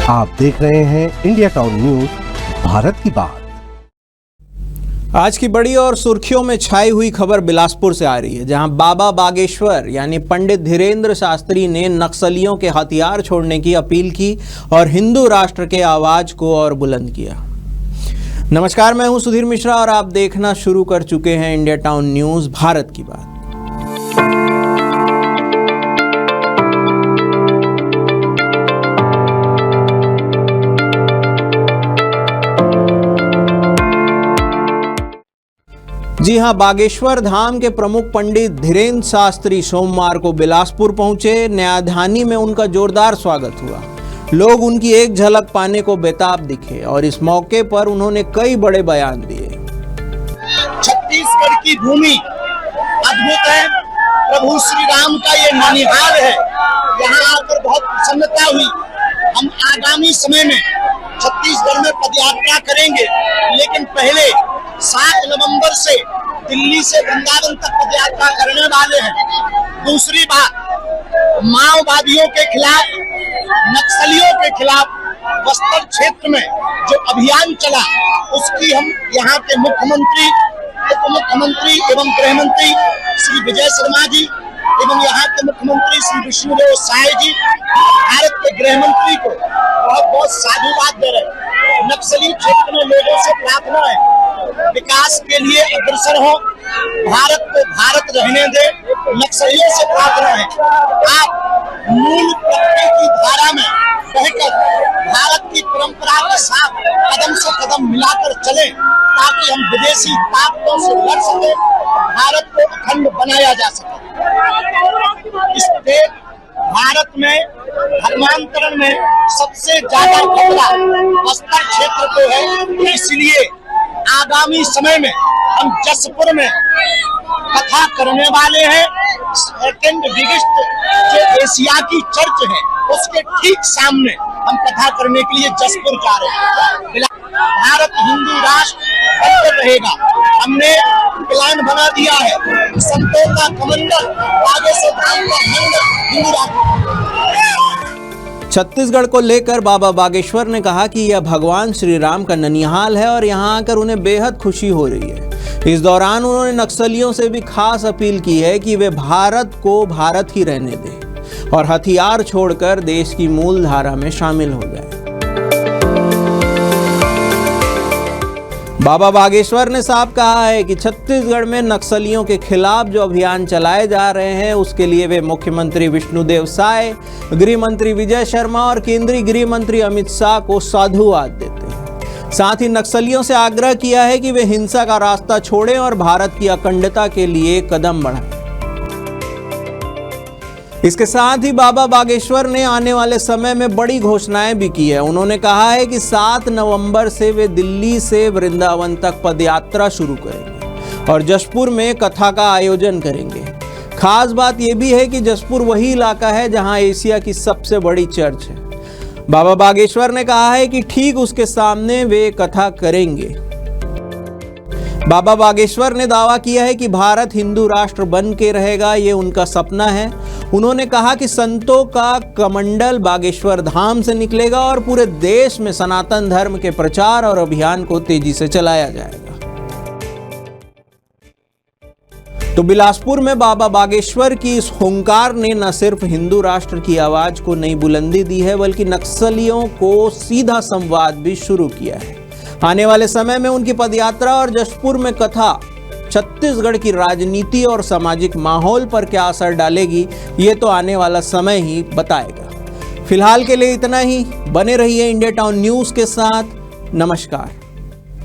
आप देख रहे हैं इंडिया टाउन न्यूज, भारत की बात। आज की बड़ी और सुर्खियों में छाई हुई खबर बिलासपुर से आ रही है, जहां बाबा बागेश्वर यानी पंडित धीरेन्द्र शास्त्री ने नक्सलियों के हथियार छोड़ने की अपील की और हिंदू राष्ट्र के आवाज को और बुलंद किया। नमस्कार, मैं हूं सुधीर मिश्रा और आप देखना शुरू कर चुके हैं इंडिया टाउन न्यूज, भारत की बात। जी हां, बागेश्वर धाम के प्रमुख पंडित धीरेन्द्र शास्त्री सोमवार को बिलासपुर पहुंचे। न्यायधानी में उनका जोरदार स्वागत हुआ। लोग उनकी एक झलक पाने को बेताब दिखे और इस मौके पर उन्होंने कई बड़े बयान दिए। छत्तीसगढ़ की भूमि अद्भुत है। प्रभु श्री राम का ये ननिहाल है। यहाँ आकर बहुत प्रसन्नता हुई। हम आगामी समय में छत्तीसगढ़ में पदयात्रा करेंगे, लेकिन पहले 7 नवंबर से दिल्ली से वृंदावन तक पदयात्रा करने वाले हैं। दूसरी बात, माओवादियों के खिलाफ, नक्सलियों के खिलाफ बस्तर क्षेत्र में जो अभियान चला, उसकी हम यहाँ के मुख्यमंत्री, उप मुख्यमंत्री एवं गृह मंत्री श्री विजय शर्मा जी एवं यहाँ के मुख्यमंत्री श्री विष्णुदेव साय जी, भारत के गृह मंत्री को बहुत बहुत साधुवाद दे रहे। नक्सली क्षेत्र में लोगों से प्रार्थना है, विकास के लिए अग्रसर हो, भारत को भारत रहने दे। नक्सलियों से प्रार्थना है, आप मूल प्रकृति की धारा में बहकर भारत की परंपरा के साथ कदम से कदम मिलाकर चले, ताकि हम विदेशी ताकतों से लड़ सके, भारत को अखंड बनाया जा सके। इसके भारत में धर्मांतरण में सबसे ज्यादा खतरा बस्तर क्षेत्र को है। इसलिए आगामी समय में हम जसपुर में कथा करने वाले हैं। सेकेंड बिगेस्ट जो एशिया की चर्च है, उसके ठीक सामने हम कथा करने के लिए जसपुर जा रहे हैं। भारत हिंदू राष्ट्र बनकर रहेगा। हमने प्लान बना दिया है। संतों का कमंडल, आगे से धाम का मंडल, हिंदू राष्ट्र। छत्तीसगढ़ को लेकर बाबा बागेश्वर ने कहा कि यह भगवान श्री राम का ननिहाल है और यहाँ आकर उन्हें बेहद खुशी हो रही है। इस दौरान उन्होंने नक्सलियों से भी खास अपील की है कि वे भारत को भारत ही रहने दें और हथियार छोड़कर देश की मूल धारा में शामिल हो जाएं। बाबा बागेश्वर ने साफ कहा है कि छत्तीसगढ़ में नक्सलियों के खिलाफ जो अभियान चलाए जा रहे हैं, उसके लिए वे मुख्यमंत्री विष्णुदेव साय, गृह मंत्री विजय शर्मा और केंद्रीय गृह मंत्री अमित शाह को साधुवाद देते हैं। साथ ही नक्सलियों से आग्रह किया है कि वे हिंसा का रास्ता छोड़ें और भारत की अखंडता के लिए कदम बढ़ाएं। इसके साथ ही बाबा बागेश्वर ने आने वाले समय में बड़ी घोषणाएं भी की है। उन्होंने कहा है कि 7 नवंबर से वे दिल्ली से वृंदावन तक पदयात्रा शुरू करेंगे और जसपुर में कथा का आयोजन करेंगे। खास बात यह भी है कि जसपुर वही इलाका है जहां एशिया की सबसे बड़ी चर्च है। बाबा बागेश्वर ने कहा है कि ठीक उसके सामने वे कथा करेंगे। बाबा बागेश्वर ने दावा किया है कि भारत हिंदू राष्ट्र बन के रहेगा, ये उनका सपना है। उन्होंने कहा कि संतों का कमंडल बागेश्वर धाम से निकलेगा और पूरे देश में सनातन धर्म के प्रचार और अभियान को तेजी से चलाया जाएगा। तो बिलासपुर में बाबा बागेश्वर की इस हुंकार ने न सिर्फ हिंदू राष्ट्र की आवाज को नई बुलंदी दी है, बल्कि नक्सलियों को सीधा संवाद भी शुरू किया है। आने वाले समय में उनकी पदयात्रा और जसपुर में कथा छत्तीसगढ़ की राजनीति और सामाजिक माहौल पर क्या असर डालेगी, ये तो आने वाला समय ही बताएगा। फिलहाल के लिए इतना ही। बने रहिए इंडिया टाउन न्यूज के साथ। नमस्कार।